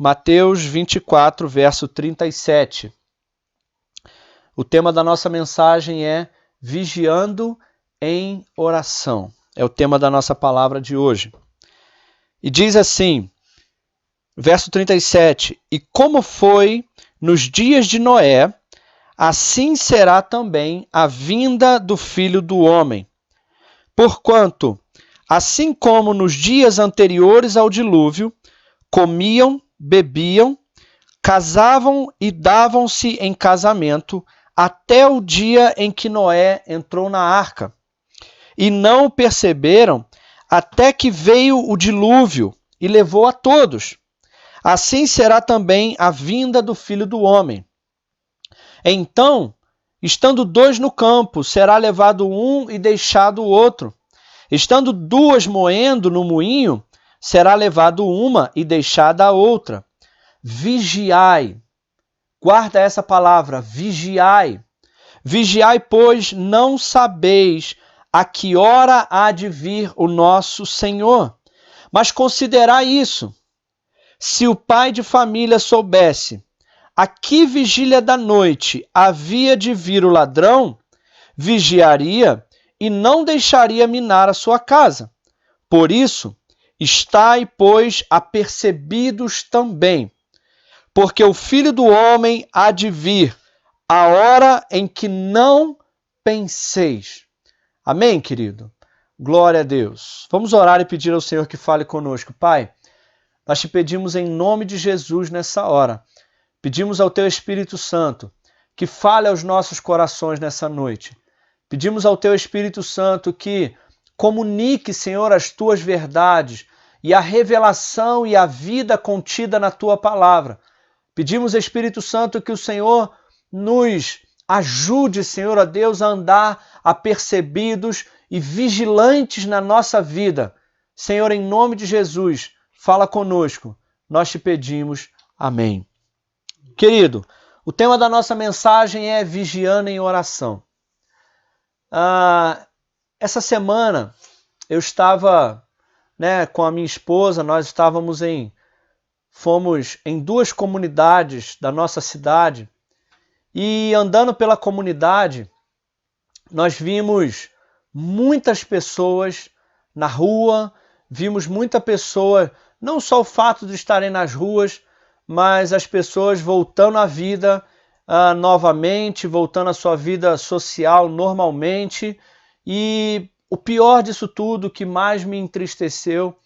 Mateus 24, verso 37. O tema da nossa mensagem é Vigiando em Oração. É o tema da nossa palavra de hoje. E diz assim, verso 37, E como foi nos dias de Noé, assim será também a vinda do Filho do Homem. Porquanto, assim como nos dias anteriores ao dilúvio, comiam, bebiam, casavam e davam-se em casamento até o dia em que Noé entrou na arca. E não o perceberam até que veio o dilúvio e levou a todos. Assim será também a vinda do Filho do Homem. Então, estando dois no campo, será levado um e deixado o outro. Estando duas moendo no moinho, será levado uma e deixada a outra. Vigiai. Guarda essa palavra, vigiai. Vigiai, pois não sabeis a que hora há de vir o nosso Senhor. Mas considerai isso. Se o pai de família soubesse a que vigília da noite havia de vir o ladrão, vigiaria e não deixaria minar a sua casa. Por isso, estai, pois, apercebidos também, porque o Filho do Homem há de vir a hora em que não penseis. Amém, querido? Glória a Deus. Vamos orar e pedir ao Senhor que fale conosco. Pai, nós te pedimos em nome de Jesus nessa hora. Pedimos ao Teu Espírito Santo que fale aos nossos corações nessa noite. Pedimos ao Teu Espírito Santo que comunique, Senhor, as Tuas verdades e a revelação e a vida contida na Tua palavra. Pedimos, Espírito Santo, que o Senhor nos ajude, Senhor, a Deus, a andar apercebidos e vigilantes na nossa vida. Senhor, em nome de Jesus, fala conosco. Nós te pedimos. Amém. Querido, o tema da nossa mensagem é Vigiando em Oração. Essa semana eu estava com a minha esposa, nós fomos em duas comunidades da nossa cidade e andando pela comunidade nós vimos muitas pessoas na rua, vimos muita pessoa, não só o fato de estarem nas ruas, mas as pessoas voltando à vida novamente, voltando à sua vida social normalmente. E o pior disso tudo, o que mais me entristeceu,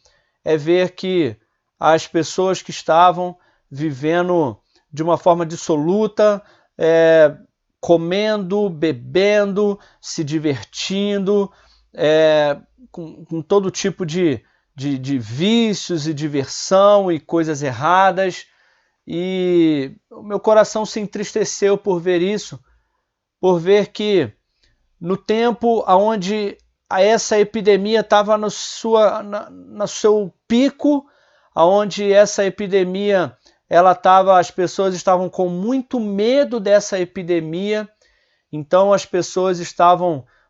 é ver que as pessoas que estavam vivendo de uma forma dissoluta, comendo, bebendo, se divertindo, com todo tipo de vícios e diversão e coisas erradas. E o meu coração se entristeceu por ver isso, por ver que no tempo onde essa epidemia estava no seu pico, onde essa epidemia as pessoas estavam com muito medo dessa epidemia, então as pessoas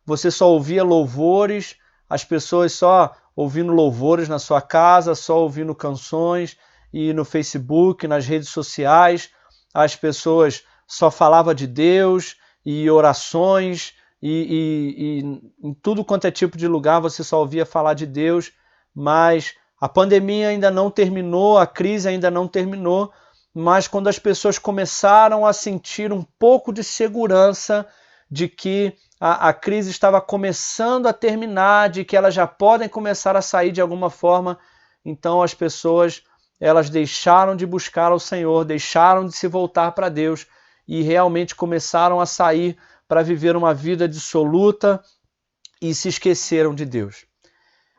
você só ouvia louvores, as pessoas só ouvindo louvores na sua casa, só ouvindo canções, e no Facebook, nas redes sociais, as pessoas só falavam de Deus e orações, e em tudo quanto é tipo de lugar você só ouvia falar de Deus, mas a pandemia ainda não terminou, a crise ainda não terminou, mas quando as pessoas começaram a sentir um pouco de segurança de que a crise estava começando a terminar, de que elas já podem começar a sair de alguma forma, então as pessoas elas deixaram de buscar ao Senhor, deixaram de se voltar para Deus e realmente começaram a sair para viver uma vida dissoluta e se esqueceram de Deus.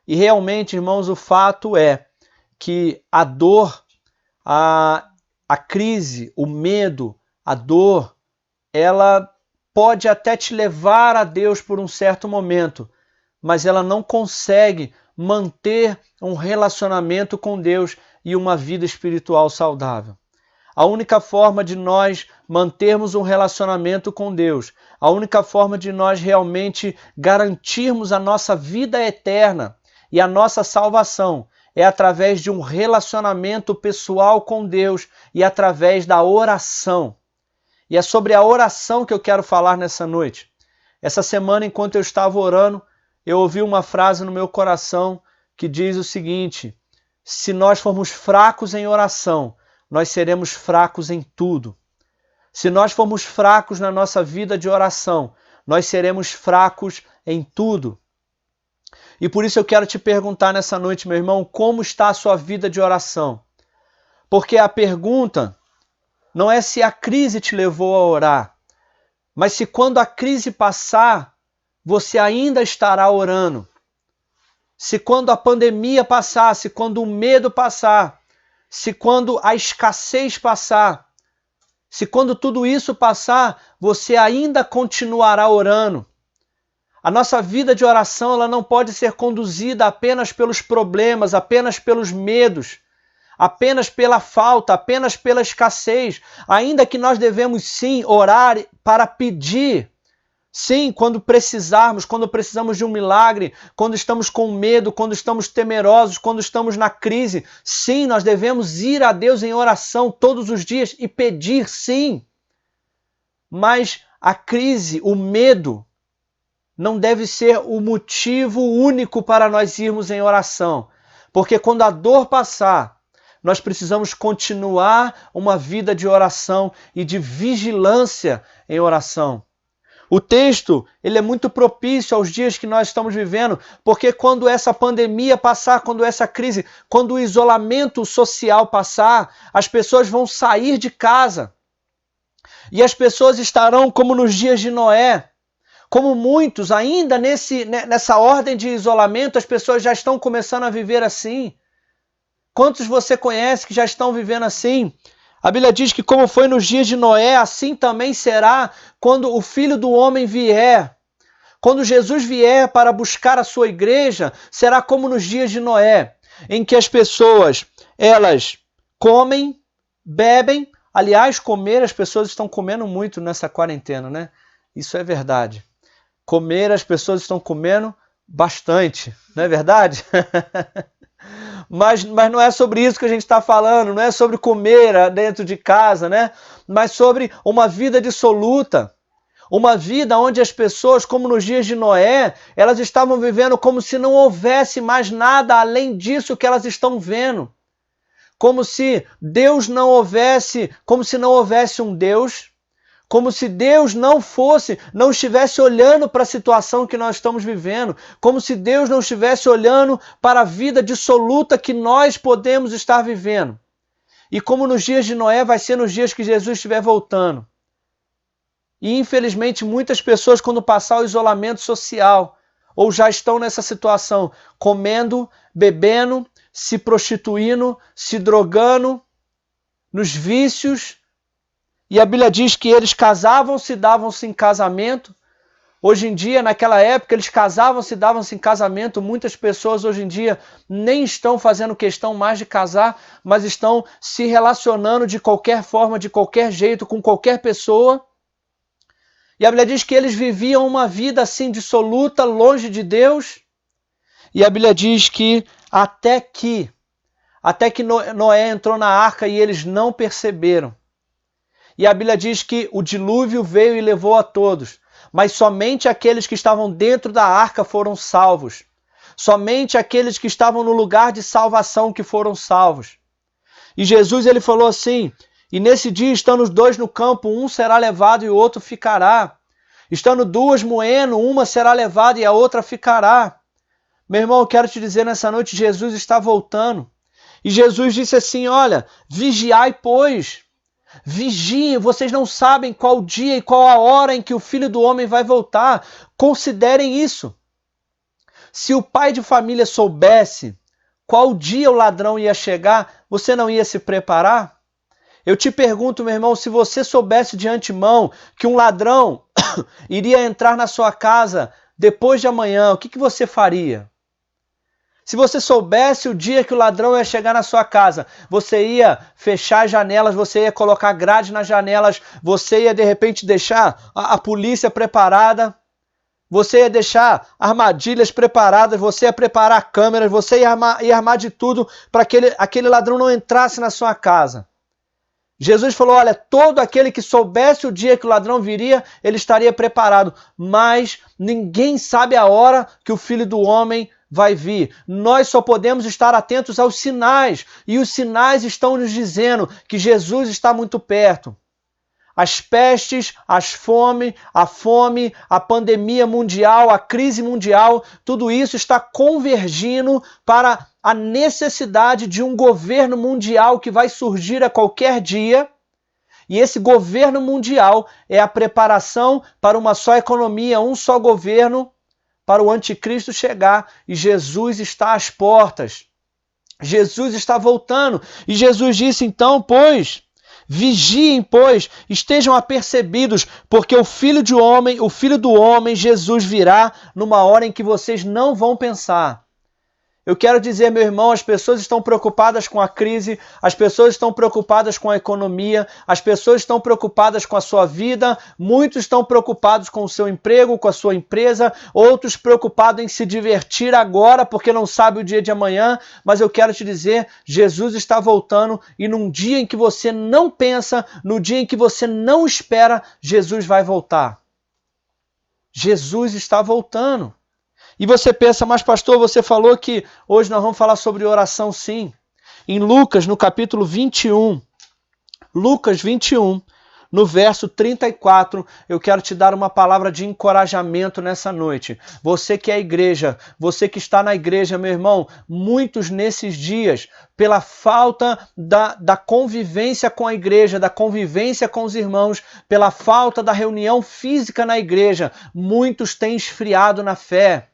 E realmente, irmãos, o fato é que a dor, a crise, o medo, a dor, ela pode até te levar a Deus por um certo momento, mas ela não consegue manter um relacionamento com Deus e uma vida espiritual saudável. A única forma de nós mantermos um relacionamento com Deus, a única forma de nós realmente garantirmos a nossa vida eterna e a nossa salvação é através de um relacionamento pessoal com Deus e através da oração. E é sobre a oração que eu quero falar nessa noite. Essa semana, enquanto eu estava orando, eu ouvi uma frase no meu coração que diz o seguinte: se nós formos fracos em oração, nós seremos fracos em tudo. Se nós formos fracos na nossa vida de oração, nós seremos fracos em tudo. E por isso eu quero te perguntar nessa noite, meu irmão, como está a sua vida de oração? Porque a pergunta não é se a crise te levou a orar, mas se quando a crise passar, você ainda estará orando. Se quando a pandemia passar, se quando o medo passar, se quando a escassez passar, se quando tudo isso passar, você ainda continuará orando. A nossa vida de oração ela não pode ser conduzida apenas pelos problemas, apenas pelos medos, apenas pela falta, apenas pela escassez. Ainda que nós devemos sim orar para pedir. Sim, quando precisarmos, quando precisamos de um milagre, quando estamos com medo, quando estamos temerosos, quando estamos na crise, sim, nós devemos ir a Deus em oração todos os dias e pedir, sim. Mas a crise, o medo, não deve ser o motivo único para nós irmos em oração. Porque quando a dor passar, nós precisamos continuar uma vida de oração e de vigilância em oração. O texto ele é muito propício aos dias que nós estamos vivendo, porque quando essa pandemia passar, quando essa crise, quando o isolamento social passar, as pessoas vão sair de casa. E as pessoas estarão como nos dias de Noé. Como muitos, ainda nessa ordem de isolamento, as pessoas já estão começando a viver assim. Quantos você conhece que já estão vivendo assim? A Bíblia diz que como foi nos dias de Noé, assim também será quando o Filho do Homem vier. Quando Jesus vier para buscar a sua igreja, será como nos dias de Noé, em que as pessoas, elas comem, bebem. Aliás, comer, as pessoas estão comendo muito nessa quarentena, né? Isso é verdade. Comer, as pessoas estão comendo bastante, não é verdade? Mas não é sobre isso que a gente está falando, não é sobre comer dentro de casa, né? Mas sobre uma vida dissoluta. Uma vida onde as pessoas, como nos dias de Noé, elas estavam vivendo como se não houvesse mais nada além disso que elas estão vendo. Como se Deus não houvesse, como se não houvesse um Deus. Como se Deus não estivesse olhando para a situação que nós estamos vivendo, como se Deus não estivesse olhando para a vida dissoluta que nós podemos estar vivendo. E como nos dias de Noé vai ser nos dias que Jesus estiver voltando. E infelizmente muitas pessoas quando passar o isolamento social, ou já estão nessa situação, comendo, bebendo, se prostituindo, se drogando, nos vícios. E a Bíblia diz que eles casavam-se, davam-se em casamento. Hoje em dia, naquela época, eles casavam-se, davam-se em casamento. Muitas pessoas hoje em dia nem estão fazendo questão mais de casar, mas estão se relacionando de qualquer forma, de qualquer jeito, com qualquer pessoa. E a Bíblia diz que eles viviam uma vida assim dissoluta, longe de Deus. E a Bíblia diz que até que Noé entrou na arca e eles não perceberam. E a Bíblia diz que o dilúvio veio e levou a todos, mas somente aqueles que estavam dentro da arca foram salvos. Somente aqueles que estavam no lugar de salvação que foram salvos. E Jesus ele falou assim, e nesse dia estando os dois no campo, um será levado e o outro ficará. Estando duas moendo, uma será levada e a outra ficará. Meu irmão, eu quero te dizer nessa noite, Jesus está voltando. E Jesus disse assim, olha, vigiai pois. Vigiem, vocês não sabem qual dia e qual a hora em que o Filho do Homem vai voltar. Considerem isso. Se o pai de família soubesse qual dia o ladrão ia chegar, você não ia se preparar? Eu te pergunto, meu irmão, se você soubesse de antemão que um ladrão iria entrar na sua casa depois de amanhã, o que você faria? Se você soubesse o dia que o ladrão ia chegar na sua casa, você ia fechar as janelas, você ia colocar grade nas janelas, você ia de repente deixar a polícia preparada. Você ia deixar armadilhas preparadas, você ia preparar câmeras, você ia armar de tudo para aquele ladrão não entrasse na sua casa. Jesus falou, olha, todo aquele que soubesse o dia que o ladrão viria, ele estaria preparado. Mas ninguém sabe a hora que o Filho do Homem vai vir. Nós só podemos estar atentos aos sinais. E os sinais estão nos dizendo que Jesus está muito perto. As pestes, a fome, a pandemia mundial, a crise mundial, tudo isso está convergindo para a necessidade de um governo mundial que vai surgir a qualquer dia. E esse governo mundial é a preparação para uma só economia, um só governo, para o anticristo chegar. E Jesus está às portas. Jesus está voltando. E Jesus disse, então, pois... vigiem, pois, estejam apercebidos, porque o Filho do Homem, Jesus, virá numa hora em que vocês não vão pensar. Eu quero dizer, meu irmão, as pessoas estão preocupadas com a crise, as pessoas estão preocupadas com a economia, as pessoas estão preocupadas com a sua vida, muitos estão preocupados com o seu emprego, com a sua empresa, outros preocupados em se divertir agora porque não sabe o dia de amanhã, mas eu quero te dizer, Jesus está voltando e num dia em que você não pensa, no dia em que você não espera, Jesus vai voltar. Jesus está voltando. E você pensa, mas pastor, você falou que hoje nós vamos falar sobre oração, sim. Em Lucas, no capítulo 21, Lucas 21, no verso 34, eu quero te dar uma palavra de encorajamento nessa noite. Você que é a igreja, você que está na igreja, meu irmão, muitos nesses dias, pela falta da convivência com a igreja, da convivência com os irmãos, pela falta da reunião física na igreja, muitos têm esfriado na fé.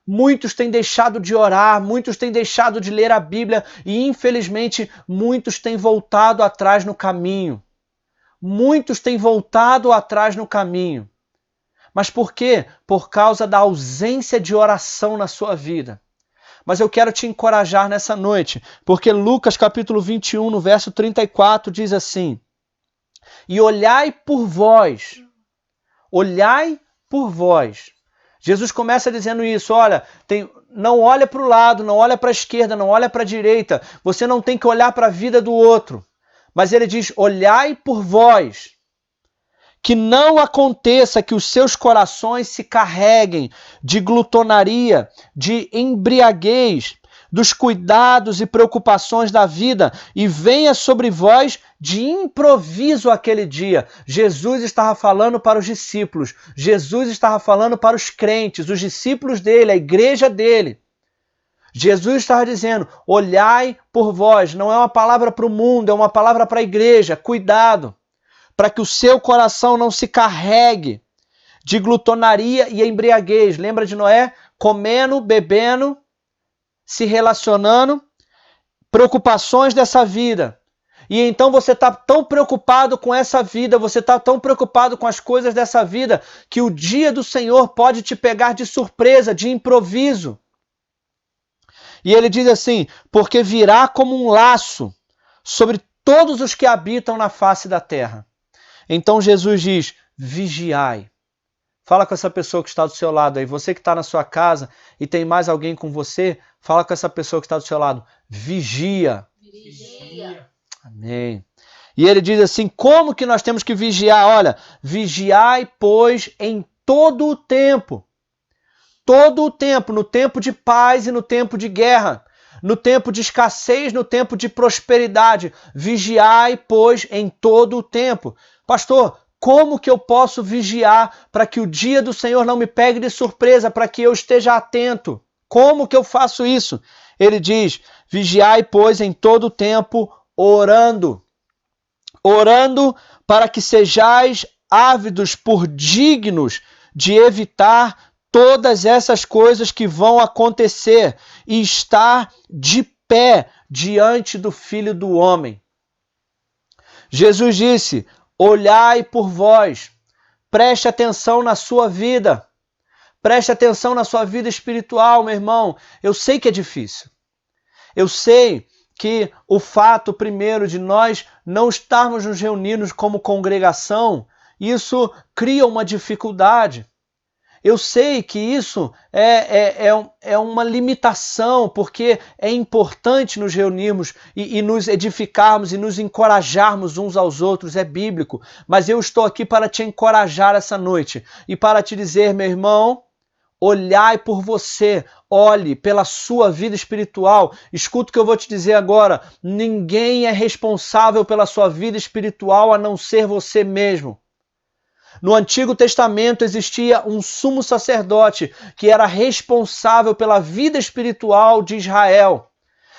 Muitos têm deixado de orar, muitos têm deixado de ler a Bíblia e, infelizmente, muitos têm voltado atrás no caminho. Muitos têm voltado atrás no caminho. Mas por quê? Por causa da ausência de oração na sua vida. Mas eu quero te encorajar nessa noite, porque Lucas capítulo 21, no verso 34, diz assim: e olhai por vós. Jesus começa dizendo isso, olha, não olha para o lado, não olha para a esquerda, não olha para a direita, você não tem que olhar para a vida do outro. Mas ele diz, olhai por vós, que não aconteça que os seus corações se carreguem de glutonaria, de embriaguez, dos cuidados e preocupações da vida, e venha sobre vós de improviso aquele dia. Jesus estava falando para os discípulos, Jesus estava falando para os crentes, os discípulos dele, a igreja dele. Jesus estava dizendo, olhai por vós, não é uma palavra para o mundo, é uma palavra para a igreja, cuidado, para que o seu coração não se carregue de glutonaria e embriaguez. Lembra de Noé? Comendo, bebendo, se relacionando, preocupações dessa vida. E então você está tão preocupado com essa vida, você está tão preocupado com as coisas dessa vida, que o dia do Senhor pode te pegar de surpresa, de improviso. E ele diz assim, porque virá como um laço sobre todos os que habitam na face da terra. Então Jesus diz, vigiai. Fala com essa pessoa que está do seu lado aí. Você que está na sua casa e tem mais alguém com você, fala com essa pessoa que está do seu lado. Vigia. Vigia. Amém. E ele diz assim, como que nós temos que vigiar? Olha, vigiai, pois, em todo o tempo. Todo o tempo, no tempo de paz e no tempo de guerra. No tempo de escassez, no tempo de prosperidade. Vigiai, pois, em todo o tempo. Pastor, como que eu posso vigiar para que o dia do Senhor não me pegue de surpresa, para que eu esteja atento? Como que eu faço isso? Ele diz, vigiai, pois, em todo o tempo, orando. Orando para que sejais ávidos por dignos de evitar todas essas coisas que vão acontecer e estar de pé diante do Filho do Homem. Jesus disse, olhai por vós, preste atenção na sua vida, preste atenção na sua vida espiritual, meu irmão. Eu sei que é difícil. Eu sei que o fato, primeiro, de nós não estarmos nos reunindo como congregação, isso cria uma dificuldade. Eu sei que isso é uma limitação, porque é importante nos reunirmos e nos edificarmos e nos encorajarmos uns aos outros, é bíblico. Mas eu estou aqui para te encorajar essa noite e para te dizer, meu irmão, olhai por você, olhe pela sua vida espiritual. Escuta o que eu vou te dizer agora, ninguém é responsável pela sua vida espiritual a não ser você mesmo. No Antigo Testamento existia um sumo sacerdote que era responsável pela vida espiritual de Israel.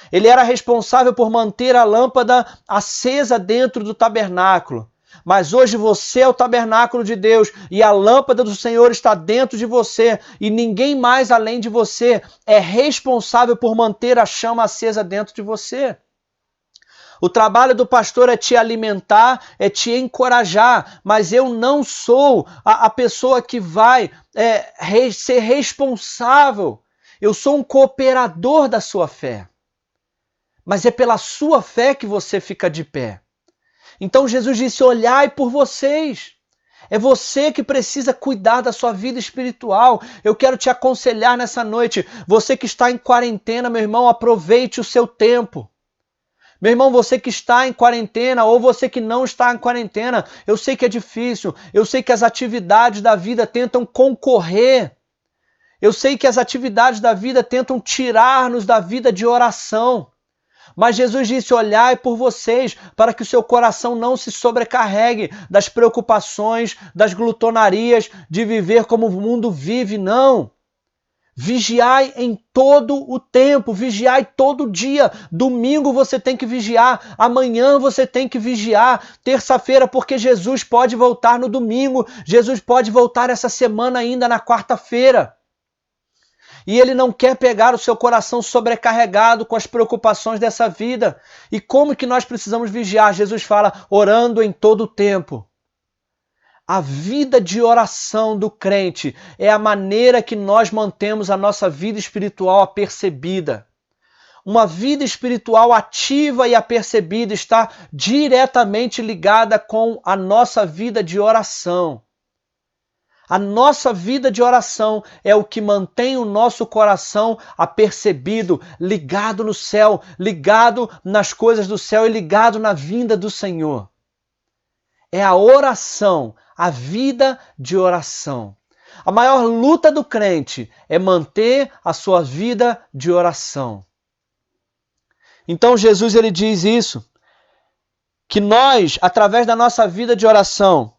Ele era responsável por manter a lâmpada acesa dentro do tabernáculo. Mas hoje você é o tabernáculo de Deus e a lâmpada do Senhor está dentro de você e ninguém mais além de você é responsável por manter a chama acesa dentro de você. O trabalho do pastor é te alimentar, é te encorajar, mas eu não sou a pessoa que vai ser responsável. Eu sou um cooperador da sua fé. Mas é pela sua fé que você fica de pé. Então Jesus disse, olhai por vocês. É você que precisa cuidar da sua vida espiritual. Eu quero te aconselhar nessa noite. Você que está em quarentena, meu irmão, aproveite o seu tempo. Meu irmão, você que está em quarentena ou você que não está em quarentena, eu sei que é difícil, eu sei que as atividades da vida tentam concorrer, eu sei que as atividades da vida tentam tirar-nos da vida de oração. Mas Jesus disse, olhai por vocês, para que o seu coração não se sobrecarregue das preocupações, das glutonarias, de viver como o mundo vive, não. Vigiai em todo o tempo, vigiai todo dia. Domingo você tem que vigiar, amanhã você tem que vigiar, terça-feira, porque Jesus pode voltar no domingo, Jesus pode voltar essa semana ainda na quarta-feira. E Ele não quer pegar o seu coração sobrecarregado com as preocupações dessa vida. E como que nós precisamos vigiar? Jesus fala, orando em todo o tempo. A vida de oração do crente é a maneira que nós mantemos a nossa vida espiritual apercebida. Uma vida espiritual ativa e apercebida está diretamente ligada com a nossa vida de oração. A nossa vida de oração é o que mantém o nosso coração apercebido, ligado no céu, ligado nas coisas do céu e ligado na vinda do Senhor. É a oração, a vida de oração. A maior luta do crente é manter a sua vida de oração. Então Jesus ele diz isso, que nós, através da nossa vida de oração,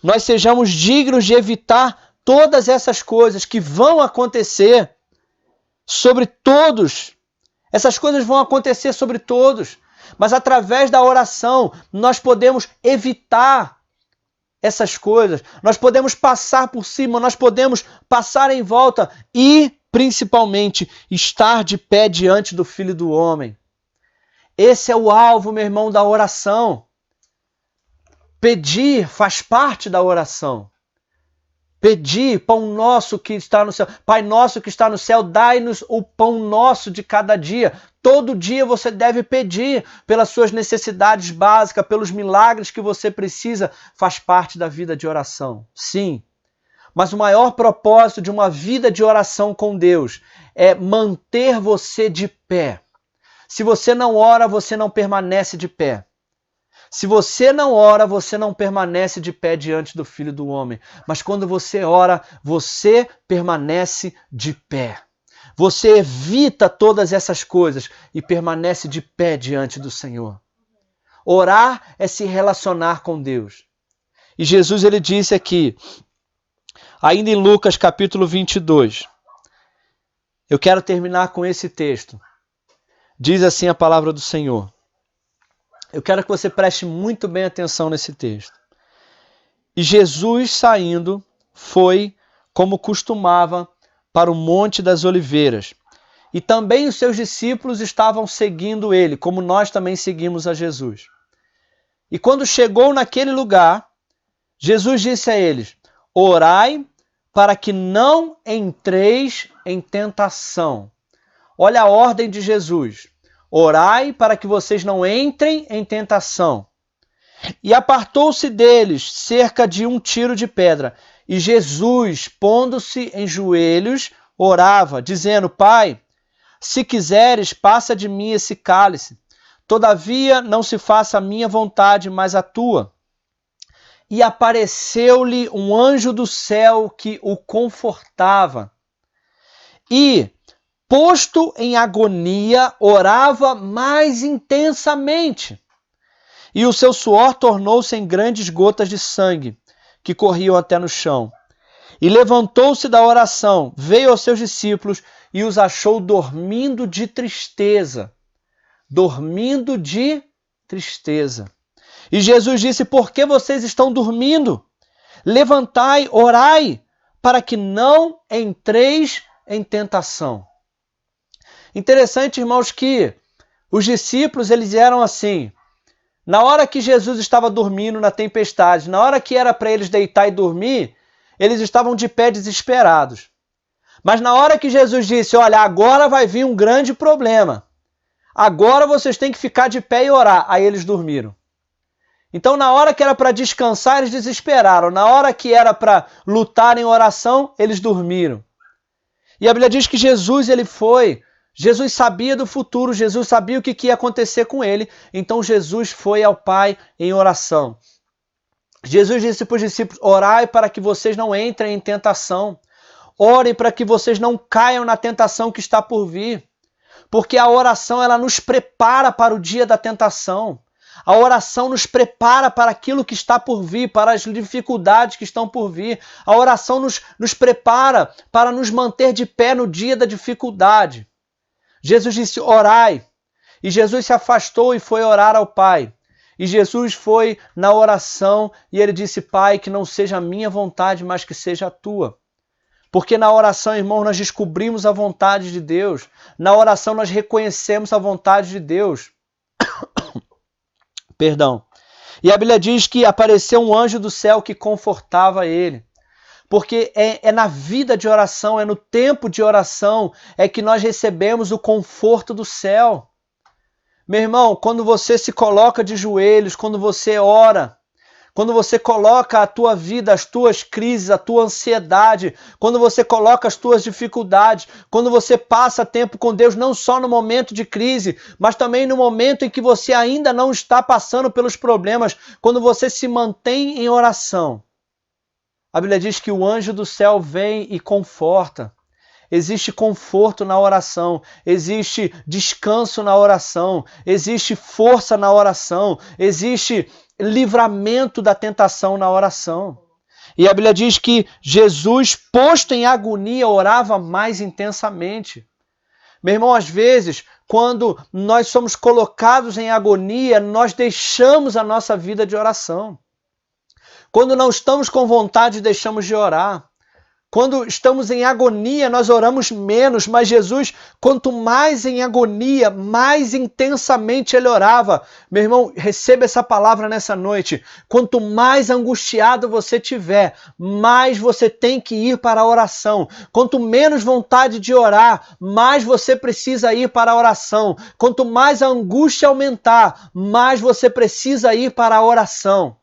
nós sejamos dignos de evitar todas essas coisas que vão acontecer sobre todos. Essas coisas vão acontecer sobre todos. Mas através da oração, nós podemos evitar essas coisas. Nós podemos passar por cima, nós podemos passar em volta e, principalmente, estar de pé diante do Filho do Homem. Esse é o alvo, meu irmão, da oração. Pedir faz parte da oração. Pedir, pão nosso que está no céu. Pai nosso que está no céu, dai-nos o pão nosso de cada dia. Todo dia você deve pedir pelas suas necessidades básicas, pelos milagres que você precisa. Faz parte da vida de oração. Sim. Mas o maior propósito de uma vida de oração com Deus é manter você de pé. Se você não ora, você não permanece de pé. Se você não ora, você não permanece de pé diante do Filho do Homem. Mas quando você ora, você permanece de pé. Você evita todas essas coisas e permanece de pé diante do Senhor. Orar é se relacionar com Deus. E Jesus ele disse aqui, ainda em Lucas capítulo 22. Eu quero terminar com esse texto. Diz assim a palavra do Senhor. Eu quero que você preste muito bem atenção nesse texto. E Jesus, saindo, foi, como costumava, para o Monte das Oliveiras. E também os seus discípulos estavam seguindo ele, como nós também seguimos a Jesus. E quando chegou naquele lugar, Jesus disse a eles, orai para que não entreis em tentação. Olha a ordem de Jesus. Orai para que vocês não entrem em tentação. E apartou-se deles cerca de 1 tiro de pedra. E Jesus, pondo-se em joelhos, orava, dizendo: Pai, se quiseres, passa de mim esse cálice. Todavia, não se faça a minha vontade, mas a tua. E apareceu-lhe um anjo do céu que o confortava. E, posto em agonia, orava mais intensamente. E o seu suor tornou-se em grandes gotas de sangue, que corriam até no chão. E levantou-se da oração, veio aos seus discípulos e os achou dormindo de tristeza. Dormindo de tristeza. E Jesus disse: Por que vocês estão dormindo? Levantai, orai, para que não entreis em tentação. Interessante, irmãos, que os discípulos, eles eram assim. Na hora que Jesus estava dormindo na tempestade, na hora que era para eles deitar e dormir, eles estavam de pé desesperados. Mas na hora que Jesus disse: olha, agora vai vir um grande problema. Agora vocês têm que ficar de pé e orar. Aí eles dormiram. Então, na hora que era para descansar, eles desesperaram. Na hora que era para lutar em oração, eles dormiram. E a Bíblia diz que Jesus sabia do futuro, Jesus sabia o que ia acontecer com ele. Então, Jesus foi ao Pai em oração. Jesus disse para os discípulos: orai para que vocês não entrem em tentação. Orem para que vocês não caiam na tentação que está por vir. Porque a oração, ela nos prepara para o dia da tentação. A oração nos prepara para aquilo que está por vir, para as dificuldades que estão por vir. A oração nos prepara para nos manter de pé no dia da dificuldade. Jesus disse: orai. E Jesus se afastou e foi orar ao Pai. E Jesus foi na oração e ele disse: Pai, que não seja a minha vontade, mas que seja a tua. Porque na oração, irmãos, nós descobrimos a vontade de Deus. Na oração nós reconhecemos a vontade de Deus. Perdão. E a Bíblia diz que apareceu um anjo do céu que confortava ele. Porque é na vida de oração, é no tempo de oração, é que nós recebemos o conforto do céu. Meu irmão, quando você se coloca de joelhos, quando você ora, quando você coloca a tua vida, as tuas crises, a tua ansiedade, quando você coloca as tuas dificuldades, quando você passa tempo com Deus, não só no momento de crise, mas também no momento em que você ainda não está passando pelos problemas, quando você se mantém em oração. A Bíblia diz que o anjo do céu vem e conforta. Existe conforto na oração, existe descanso na oração, existe força na oração, existe livramento da tentação na oração. E a Bíblia diz que Jesus, posto em agonia, orava mais intensamente. Meu irmão, às vezes, quando nós somos colocados em agonia, nós deixamos a nossa vida de oração. Quando não estamos com vontade, deixamos de orar. Quando estamos em agonia, nós oramos menos, mas Jesus, quanto mais em agonia, mais intensamente ele orava. Meu irmão, receba essa palavra nessa noite. Quanto mais angustiado você tiver, mais você tem que ir para a oração. Quanto menos vontade de orar, mais você precisa ir para a oração. Quanto mais a angústia aumentar, mais você precisa ir para a oração.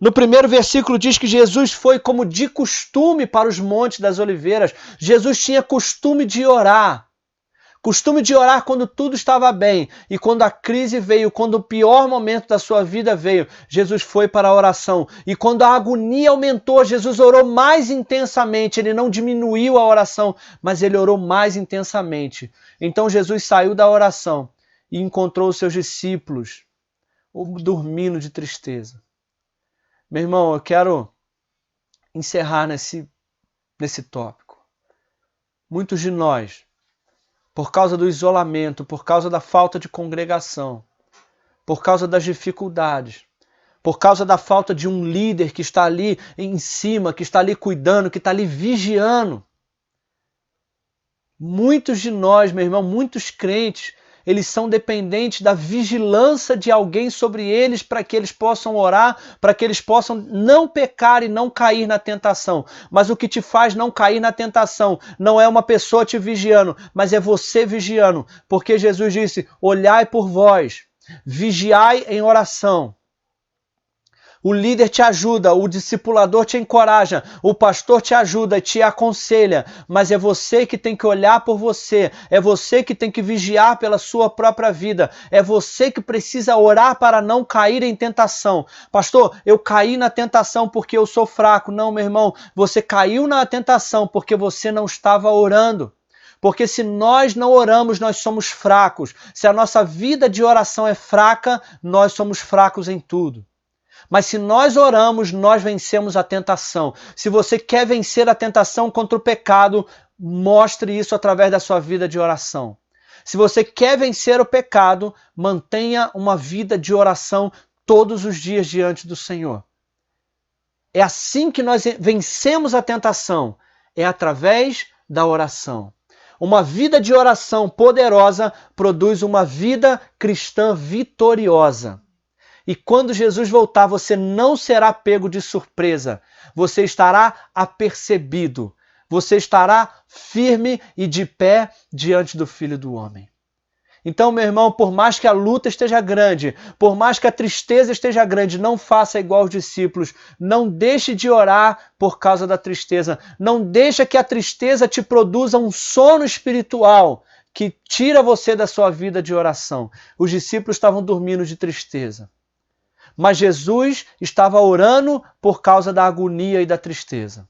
No primeiro versículo diz que Jesus foi como de costume para os montes das oliveiras. Jesus tinha costume de orar. Costume de orar quando tudo estava bem. E quando a crise veio, quando o pior momento da sua vida veio, Jesus foi para a oração. E quando a agonia aumentou, Jesus orou mais intensamente. Ele não diminuiu a oração, mas ele orou mais intensamente. Então Jesus saiu da oração e encontrou os seus discípulos dormindo de tristeza. Meu irmão, eu quero encerrar nesse tópico. Muitos de nós, por causa do isolamento, por causa da falta de congregação, por causa das dificuldades, por causa da falta de um líder que está ali em cima, que está ali cuidando, que está ali vigiando. Muitos de nós, meu irmão, muitos crentes, eles são dependentes da vigilância de alguém sobre eles para que eles possam orar, para que eles possam não pecar e não cair na tentação. Mas o que te faz não cair na tentação não é uma pessoa te vigiando, mas é você vigiando. Porque Jesus disse: olhai por vós, vigiai em oração. O líder te ajuda, o discipulador te encoraja, o pastor te ajuda, te aconselha, mas é você que tem que olhar por você, é você que tem que vigiar pela sua própria vida, é você que precisa orar para não cair em tentação. Pastor, eu caí na tentação porque eu sou fraco. Não, meu irmão, você caiu na tentação porque você não estava orando. Porque se nós não oramos, nós somos fracos. Se a nossa vida de oração é fraca, nós somos fracos em tudo. Mas se nós oramos, nós vencemos a tentação. Se você quer vencer a tentação contra o pecado, mostre isso através da sua vida de oração. Se você quer vencer o pecado, mantenha uma vida de oração todos os dias diante do Senhor. É assim que nós vencemos a tentação, é através da oração. Uma vida de oração poderosa produz uma vida cristã vitoriosa. E quando Jesus voltar, você não será pego de surpresa. Você estará apercebido. Você estará firme e de pé diante do Filho do Homem. Então, meu irmão, por mais que a luta esteja grande, por mais que a tristeza esteja grande, não faça igual aos discípulos. Não deixe de orar por causa da tristeza. Não deixe que a tristeza te produza um sono espiritual que tira você da sua vida de oração. Os discípulos estavam dormindo de tristeza. Mas Jesus estava orando por causa da agonia e da tristeza.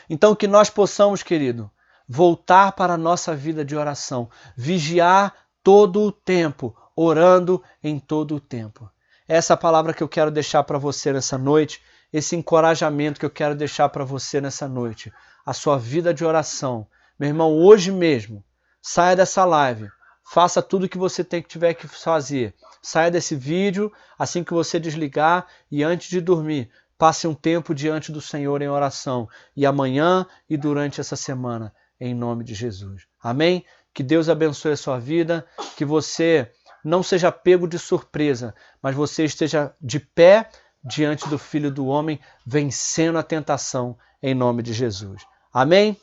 Então que nós possamos, querido, voltar para a nossa vida de oração, vigiar todo o tempo, orando em todo o tempo. Essa é a palavra que eu quero deixar para você nessa noite, esse encorajamento que eu quero deixar para você nessa noite. A sua vida de oração. Meu irmão, hoje mesmo, saia dessa live. Faça tudo o que você tiver que fazer. Saia desse vídeo assim que você desligar e antes de dormir, passe um tempo diante do Senhor em oração. E amanhã e durante essa semana, em nome de Jesus. Amém? Que Deus abençoe a sua vida, que você não seja pego de surpresa, mas você esteja de pé diante do Filho do Homem, vencendo a tentação em nome de Jesus. Amém?